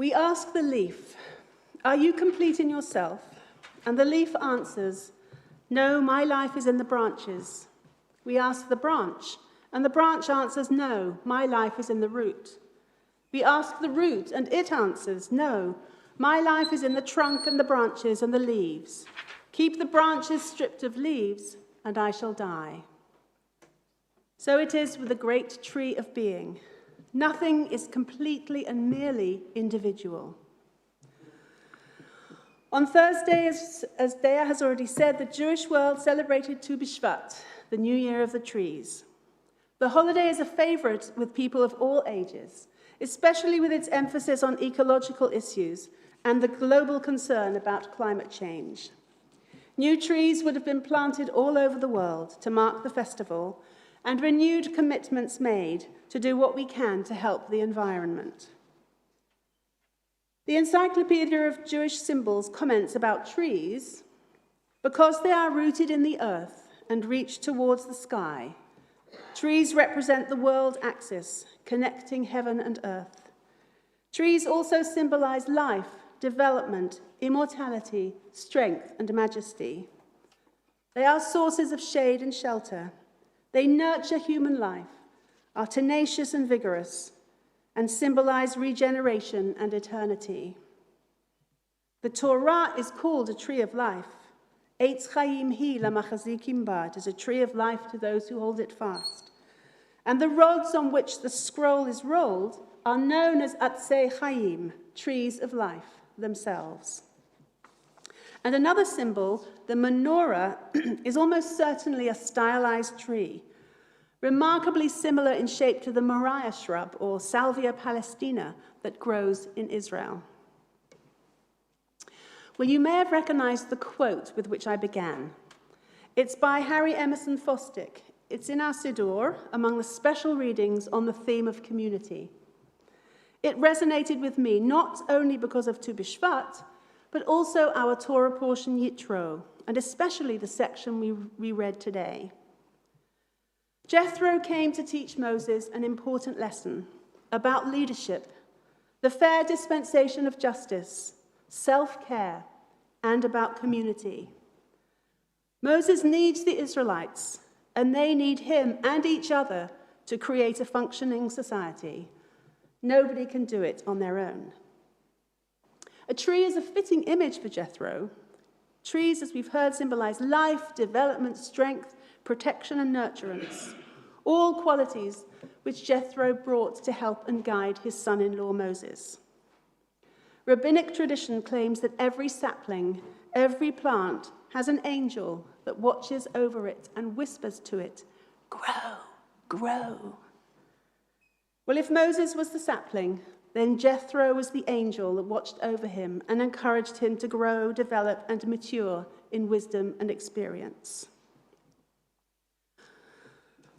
We ask the leaf, "Are you complete in yourself?" And the leaf answers, "No, my life is in the branches." We ask the branch, and the branch answers, "No, my life is in the root." We ask the root, and it answers, "No, my life is in the trunk and the branches and the leaves. Keep the branches stripped of leaves, and I shall die." So it is with the great tree of being. Nothing is completely and merely individual. On Thursday, as Dea has already said, the Jewish world celebrated Tu B'Shvat, the New Year of the Trees. The holiday is a favorite with people of all ages, especially with its emphasis on ecological issues and the global concern about climate change. New trees would have been planted all over the world to mark the festival, and renewed commitments made to do what we can to help the environment. The Encyclopedia of Jewish Symbols comments about trees, because they are rooted in the earth and reach towards the sky. Trees represent the world axis, connecting heaven and earth. Trees also symbolize life, development, immortality, strength, and majesty. They are sources of shade and shelter. They nurture human life, are tenacious and vigorous, and symbolize regeneration and eternity. The Torah is called a tree of life. Eitz Chaim hi lamachazikim ba. It is a tree of life to those who hold it fast. And the rods on which the scroll is rolled are known as Atzei Chaim, trees of life themselves. And another symbol, the menorah, is almost certainly a stylized tree, remarkably similar in shape to the moriah shrub or Salvia palestina that grows in Israel. Well, you may have recognized the quote with which I began. It's by Harry Emerson Fosdick. It's in our Siddur, among the special readings on the theme of community. It resonated with me not only because of Tu B'Shvat, but also our Torah portion Yitro, and especially the section we read today. Jethro came to teach Moses an important lesson about leadership, the fair dispensation of justice, self-care, and about community. Moses needs the Israelites, and they need him and each other to create a functioning society. Nobody can do it on their own. A tree is a fitting image for Jethro. Trees, as we've heard, symbolize life, development, strength, protection, and nurturance, all qualities which Jethro brought to help and guide his son-in-law Moses. Rabbinic tradition claims that every sapling, every plant, has an angel that watches over it and whispers to it, "Grow, grow." Well, if Moses was the sapling, then Jethro was the angel that watched over him and encouraged him to grow, develop, and mature in wisdom and experience.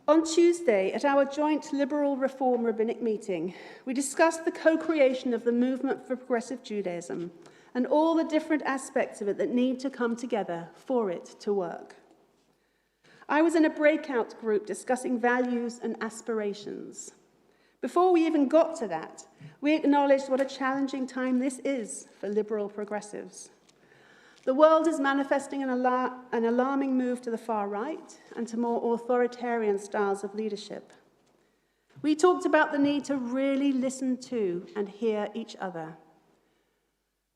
On Tuesday, at our joint Liberal Reform Rabbinic meeting, we discussed the co-creation of the movement for progressive Judaism and all the different aspects of it that need to come together for it to work. I was in a breakout group discussing values and aspirations. Before we even got to that, we acknowledged what a challenging time this is for liberal progressives. The world is manifesting an alarming move to the far right and to more authoritarian styles of leadership. We talked about the need to really listen to and hear each other.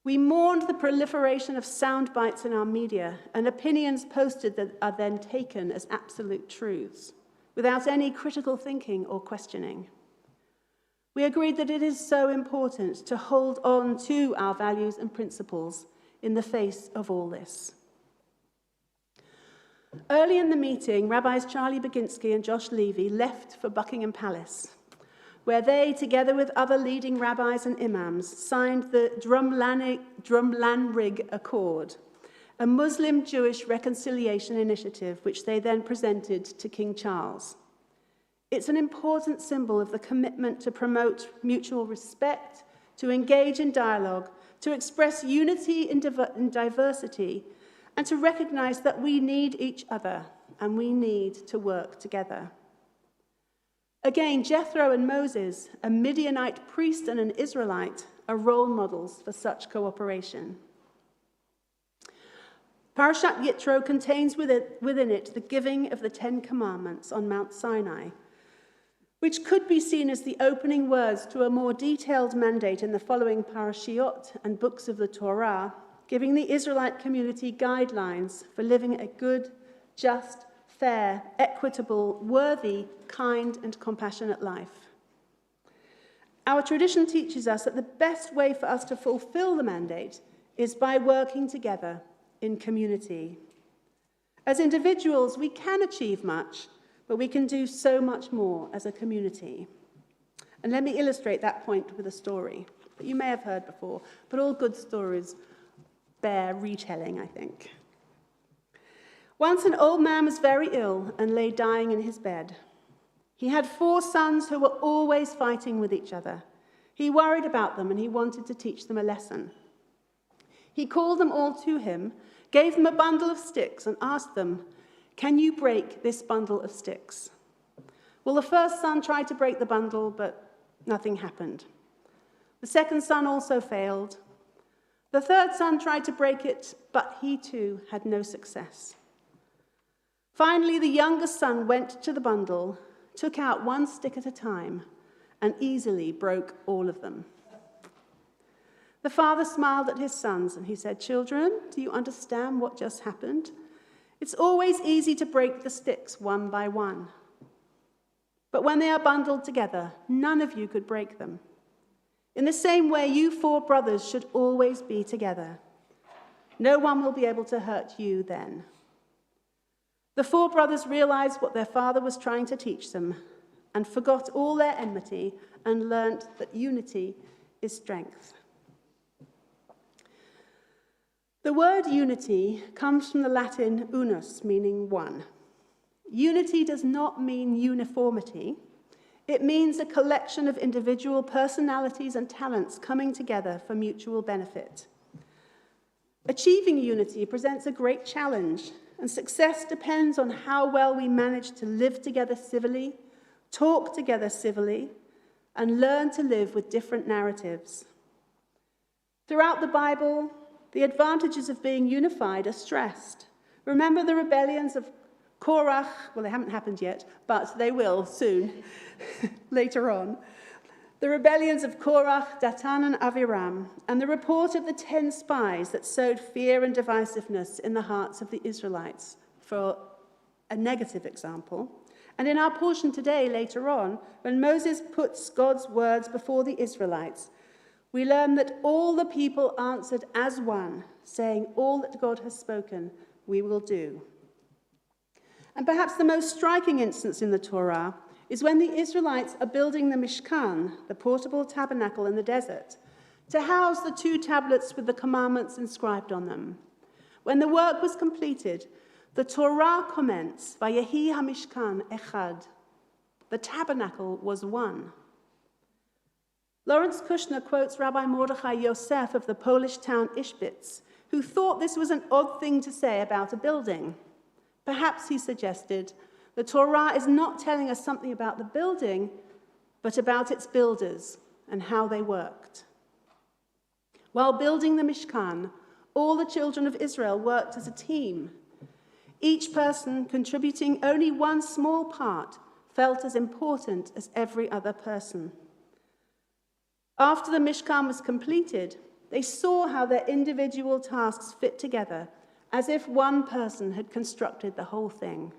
We mourned the proliferation of sound bites in our media and opinions posted that are then taken as absolute truths, without any critical thinking or questioning. We agreed that it is so important to hold on to our values and principles in the face of all this. Early in the meeting, Rabbis Charlie Baginski and Josh Levy left for Buckingham Palace, where they, together with other leading rabbis and imams, signed the Drumlanrig Accord, a Muslim-Jewish reconciliation initiative which they then presented to King Charles. It's an important symbol of the commitment to promote mutual respect, to engage in dialogue, to express unity in diversity, and to recognize that we need each other and we need to work together. Again, Jethro and Moses, a Midianite priest and an Israelite, are role models for such cooperation. Parashat Yitro contains within it the giving of the 10 Commandments on Mount Sinai, which could be seen as the opening words to a more detailed mandate in the following parashiot and books of the Torah, giving the Israelite community guidelines for living a good, just, fair, equitable, worthy, kind, and compassionate life. Our tradition teaches us that the best way for us to fulfill the mandate is by working together in community. As individuals, we can achieve much, but we can do so much more as a community. And let me illustrate that point with a story that you may have heard before, but all good stories bear retelling, I think. Once an old man was very ill and lay dying in his bed. He had 4 sons who were always fighting with each other. He worried about them and he wanted to teach them a lesson. He called them all to him, gave them a bundle of sticks and asked them, "Can you break this bundle of sticks?" Well, the first son tried to break the bundle, but nothing happened. The second son also failed. The third son tried to break it, but he too had no success. Finally, the youngest son went to the bundle, took out 1 stick at a time, and easily broke all of them. The father smiled at his sons and he said, "Children, do you understand what just happened? It's always easy to break the sticks one by one. But when they are bundled together, none of you could break them. In the same way, you 4 brothers should always be together. No one will be able to hurt you then." The 4 brothers realized what their father was trying to teach them and forgot all their enmity and learnt that unity is strength. The word unity comes from the Latin unus, meaning one. Unity does not mean uniformity. It means a collection of individual personalities and talents coming together for mutual benefit. Achieving unity presents a great challenge, and success depends on how well we manage to live together civilly, talk together civilly, and learn to live with different narratives. Throughout the Bible, the advantages of being unified are stressed. Remember the rebellions of Korach? Well, they haven't happened yet, but they will soon, later on. The rebellions of Korach, Datan, and Aviram, and the report of the 10 spies that sowed fear and divisiveness in the hearts of the Israelites, for a negative example. And in our portion today, later on, when Moses puts God's words before the Israelites, we learn that all the people answered as one, saying, "All that God has spoken, we will do." And perhaps the most striking instance in the Torah is when the Israelites are building the Mishkan, the portable tabernacle in the desert, to house the 2 tablets with the commandments inscribed on them. When the work was completed, the Torah comments, "Vayehi HaMishkan echad." The tabernacle was one. Lawrence Kushner quotes Rabbi Mordechai Yosef of the Polish town Ishbitz, who thought this was an odd thing to say about a building. Perhaps, he suggested, the Torah is not telling us something about the building, but about its builders and how they worked. While building the Mishkan, all the children of Israel worked as a team. Each person contributing only one small part felt as important as every other person. After the Mishkan was completed, they saw how their individual tasks fit together, as if one person had constructed the whole thing.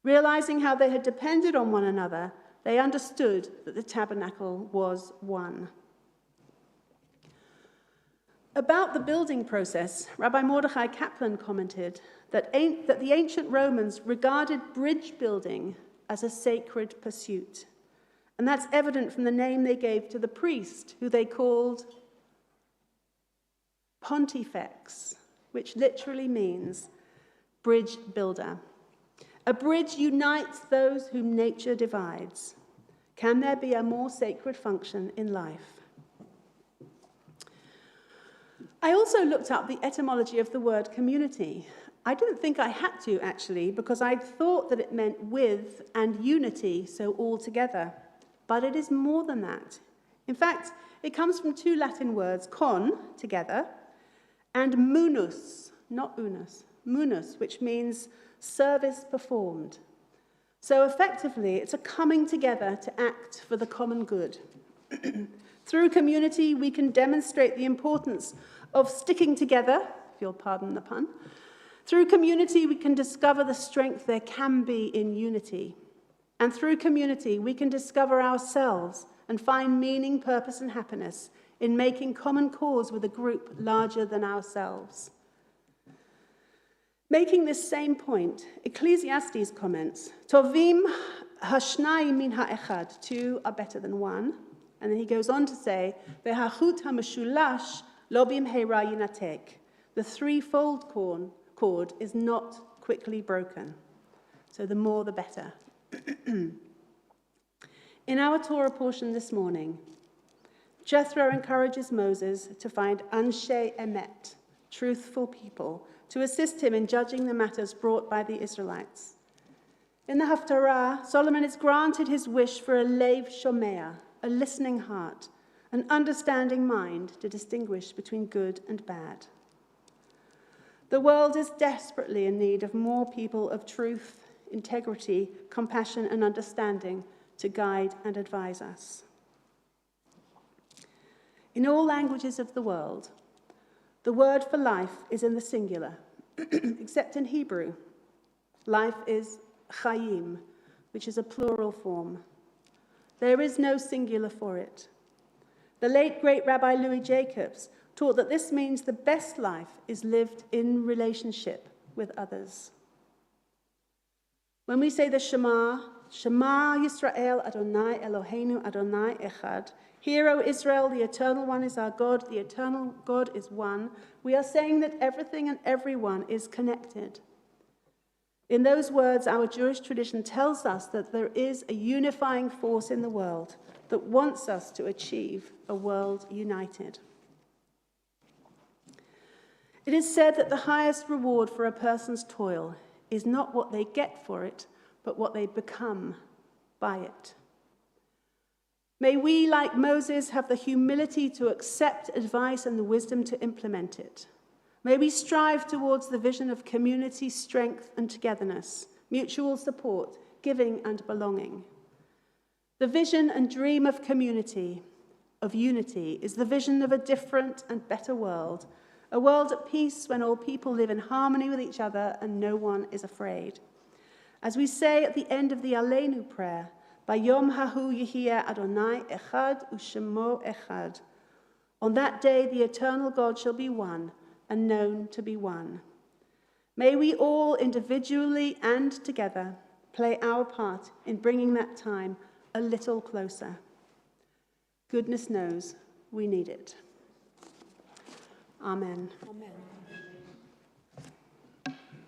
Realizing how they had depended on one another, they understood that the tabernacle was one. About the building process, Rabbi Mordechai Kaplan commented that the ancient Romans regarded bridge building as a sacred pursuit. And that's evident from the name they gave to the priest, who they called Pontifex, which literally means bridge builder. A bridge unites those whom nature divides. Can there be a more sacred function in life? I also looked up the etymology of the word community. I didn't think I had to, actually, because I'd thought that it meant with and unity, so all together. But it is more than that. In fact, it comes from two Latin words, con, together, and munus, not unus, munus, which means service performed. So effectively, it's a coming together to act for the common good. Through community, we can demonstrate the importance of sticking together, if you'll pardon the pun. Through community, we can discover the strength there can be in unity. And through community, we can discover ourselves and find meaning, purpose, and happiness in making common cause with a group larger than ourselves. Making this same point, Ecclesiastes comments, Tovim hashnayim min ha'echad, two are better than one. And then he goes on to say, V'hachut ha'meshulash lo bimheira yinatek. The threefold cord is not quickly broken. So the more the better. In our Torah portion this morning, Jethro encourages Moses to find anshe emet, truthful people, to assist him in judging the matters brought by the Israelites. In the Haftarah, Solomon is granted his wish for a leiv shomea, a listening heart, an understanding mind to distinguish between good and bad. The world is desperately in need of more people of truth, integrity, compassion, and understanding to guide and advise us. In all languages of the world, the word for life is in the singular, except in Hebrew. Life is chayim, which is a plural form. There is no singular for it. The late great Rabbi Louis Jacobs taught that this means the best life is lived in relationship with others. When we say the Shema, Shema Yisrael Adonai Eloheinu Adonai Echad, Hear, O Israel, the Eternal One is our God, the Eternal God is one, we are saying that everything and everyone is connected. In those words, our Jewish tradition tells us that there is a unifying force in the world that wants us to achieve a world united. It is said that the highest reward for a person's toil is not what they get for it, but what they become by it. May we, like Moses, have the humility to accept advice and the wisdom to implement it. May we strive towards the vision of community, strength, and togetherness, mutual support, giving, and belonging. The vision and dream of community, of unity, is the vision of a different and better world, a world at peace when all people live in harmony with each other and no one is afraid. As we say at the end of the Aleinu prayer, Bayom hahu yihiyeh Adonai echad u'shemo echad. On that day, the eternal God shall be one and known to be one. May we all, individually and together, play our part in bringing that time a little closer. Goodness knows we need it. Amen. Amen.